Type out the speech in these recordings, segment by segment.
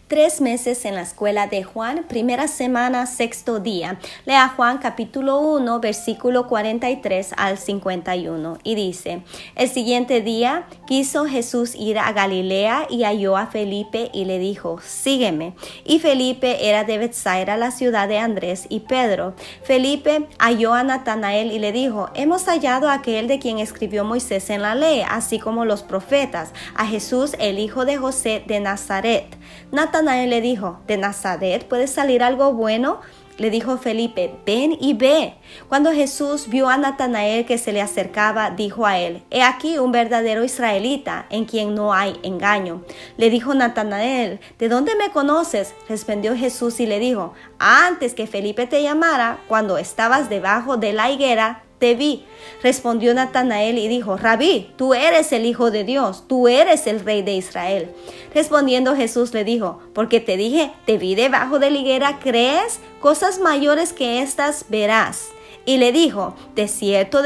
3 meses en la escuela de Juan, primera semana, 6º día. Lea Juan capítulo 1, versículo 43 al 51 y dice: El siguiente día quiso Jesús ir a Galilea y halló a Felipe y le dijo: sígueme. Y Felipe era de Betsaida, la ciudad de Andrés y Pedro. Felipe halló a Natanael y le dijo: hemos hallado a aquel de quien escribió Moisés en la ley, así como los profetas, a Jesús, el hijo de José de Nazaret. Natanael le dijo: ¿de Nazaret puede salir algo bueno? Le dijo Felipe: ven y ve. Cuando Jesús vio a Natanael que se le acercaba, dijo a él: he aquí un verdadero israelita, en quien no hay engaño. Le dijo Natanael: ¿de dónde me conoces? Respondió Jesús y le dijo: antes que Felipe te llamara, cuando estabas debajo de la higuera, te vi. Respondió Natanael y dijo: Rabí, tú eres el Hijo de Dios, tú eres el Rey de Israel. Respondiendo Jesús le dijo: porque te dije, te vi debajo de la higuera, ¿crees? Cosas mayores que estas verás. Y le dijo: de cierto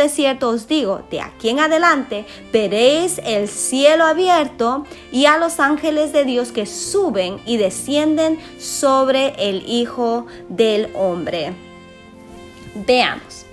os digo, de aquí en adelante veréis el cielo abierto y a los ángeles de Dios que suben y descienden sobre el Hijo del Hombre. Veamos.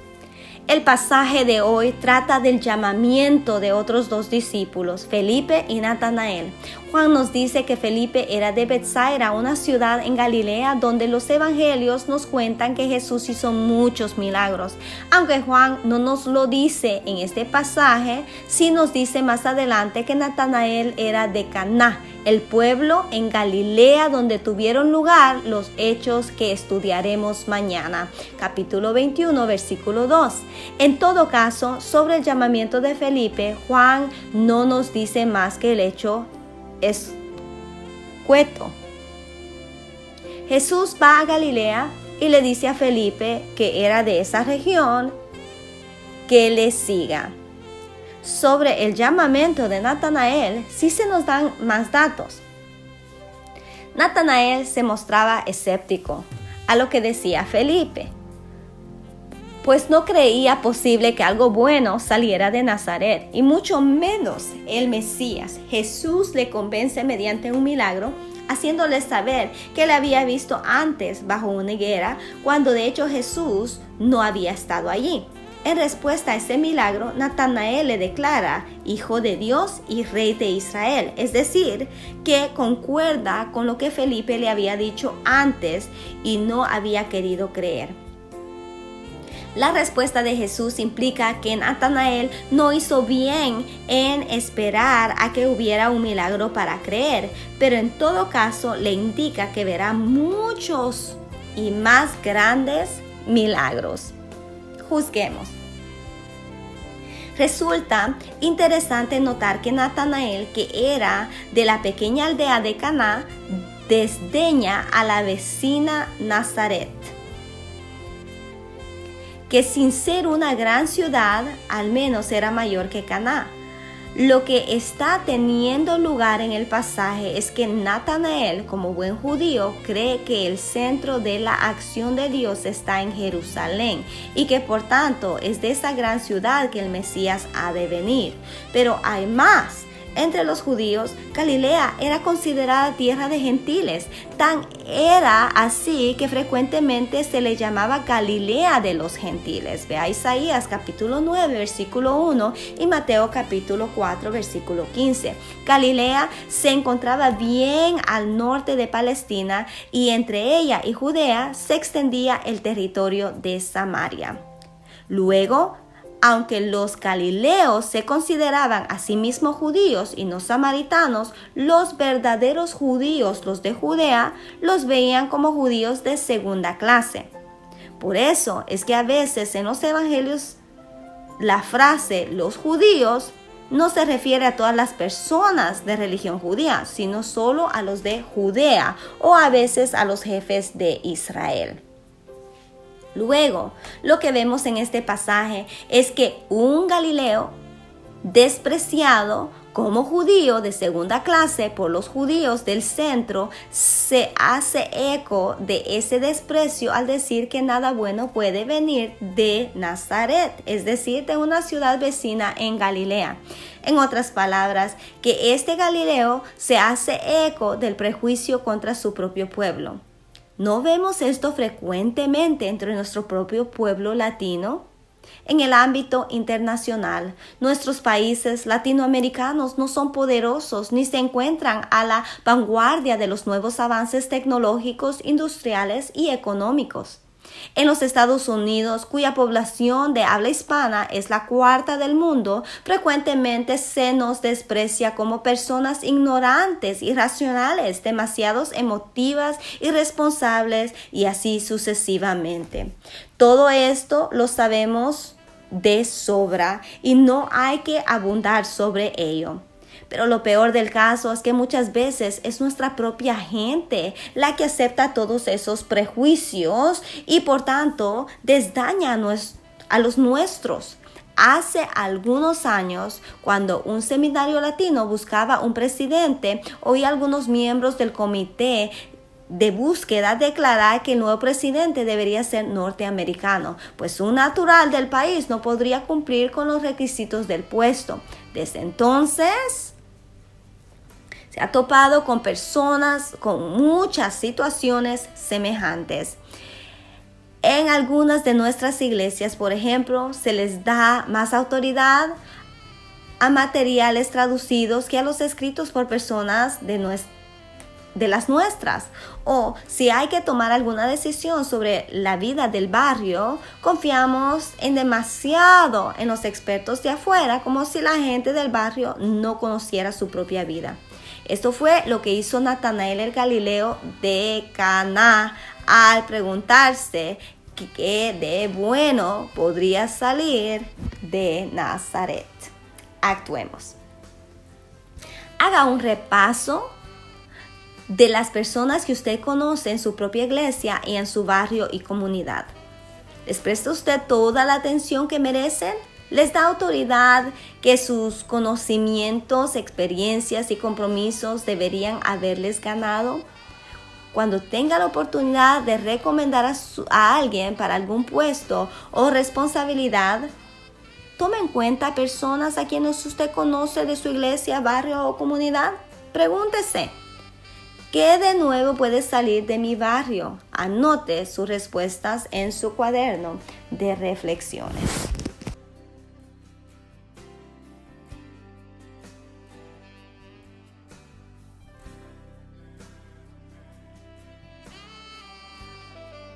El pasaje de hoy trata del llamamiento de otros 2 discípulos, Felipe y Natanael. Juan nos dice que Felipe era de Betsaida, una ciudad en Galilea donde los evangelios nos cuentan que Jesús hizo muchos milagros. Aunque Juan no nos lo dice en este pasaje, sí nos dice más adelante que Natanael era de Caná, el pueblo en Galilea donde tuvieron lugar los hechos que estudiaremos mañana. Capítulo 21, versículo 2. En todo caso, sobre el llamamiento de Felipe, Juan no nos dice más que el hecho escueto. Jesús va a Galilea y le dice a Felipe, que era de esa región, que le siga. Sobre el llamamiento de Natanael, sí se nos dan más datos. Natanael se mostraba escéptico a lo que decía Felipe, pues no creía posible que algo bueno saliera de Nazaret, y mucho menos el Mesías. Jesús le convence mediante un milagro, haciéndole saber que le había visto antes bajo una higuera, cuando de hecho Jesús no había estado allí. En respuesta a ese milagro, Natanael le declara Hijo de Dios y Rey de Israel, es decir, que concuerda con lo que Felipe le había dicho antes y no había querido creer. La respuesta de Jesús implica que Natanael no hizo bien en esperar a que hubiera un milagro para creer, pero en todo caso le indica que verá muchos y más grandes milagros. Juzguemos. Resulta interesante notar que Natanael, que era de la pequeña aldea de Caná, desdeña a la vecina Nazaret, que sin ser una gran ciudad, al menos era mayor que Caná. Lo que está teniendo lugar en el pasaje es que Natanael, como buen judío, cree que el centro de la acción de Dios está en Jerusalén y que por tanto es de esa gran ciudad que el Mesías ha de venir. Pero hay más. Entre los judíos, Galilea era considerada tierra de gentiles. Tan era así que frecuentemente se le llamaba Galilea de los gentiles. Ve a Isaías capítulo 9, versículo 1 y Mateo capítulo 4, versículo 15. Galilea se encontraba bien al norte de Palestina y entre ella y Judea se extendía el territorio de Samaria. Luego, aunque los galileos se consideraban a sí mismos judíos y no samaritanos, los verdaderos judíos, los de Judea, los veían como judíos de segunda clase. Por eso es que a veces en los evangelios la frase los judíos no se refiere a todas las personas de religión judía, sino solo a los de Judea o a veces a los jefes de Israel. Luego, lo que vemos en este pasaje es que un Galileo despreciado como judío de segunda clase por los judíos del centro se hace eco de ese desprecio al decir que nada bueno puede venir de Nazaret, es decir, de una ciudad vecina en Galilea. En otras palabras, que este Galileo se hace eco del prejuicio contra su propio pueblo. ¿No vemos esto frecuentemente entre nuestro propio pueblo latino? En el ámbito internacional, nuestros países latinoamericanos no son poderosos ni se encuentran a la vanguardia de los nuevos avances tecnológicos, industriales y económicos. En los Estados Unidos, cuya población de habla hispana es la cuarta del mundo, frecuentemente se nos desprecia como personas ignorantes, irracionales, demasiado emotivas, irresponsables y así sucesivamente. Todo esto lo sabemos de sobra y no hay que abundar sobre ello. Pero lo peor del caso es que muchas veces es nuestra propia gente la que acepta todos esos prejuicios y por tanto desdaña a los nuestros. Hace algunos años, cuando un seminario latino buscaba un presidente, oí a algunos miembros del comité de búsqueda declarar que el nuevo presidente debería ser norteamericano, pues un natural del país no podría cumplir con los requisitos del puesto. Desde entonces se ha topado con personas con muchas situaciones semejantes. En algunas de nuestras iglesias, por ejemplo, se les da más autoridad a materiales traducidos que a los escritos por personas de las nuestras. O si hay que tomar alguna decisión sobre la vida del barrio, confiamos demasiado en los expertos de afuera, como si la gente del barrio no conociera su propia vida. Esto fue lo que hizo Natanael el Galileo de Caná al preguntarse qué de bueno podría salir de Nazaret. Actuemos. Haga un repaso de las personas que usted conoce en su propia iglesia y en su barrio y comunidad. ¿Les presta usted toda la atención que merecen? ¿Les da autoridad que sus conocimientos, experiencias y compromisos deberían haberles ganado? Cuando tenga la oportunidad de recomendar a alguien para algún puesto o responsabilidad, tome en cuenta personas a quienes usted conoce de su iglesia, barrio o comunidad. Pregúntese, ¿qué de nuevo puede salir de mi barrio? Anote sus respuestas en su cuaderno de reflexiones.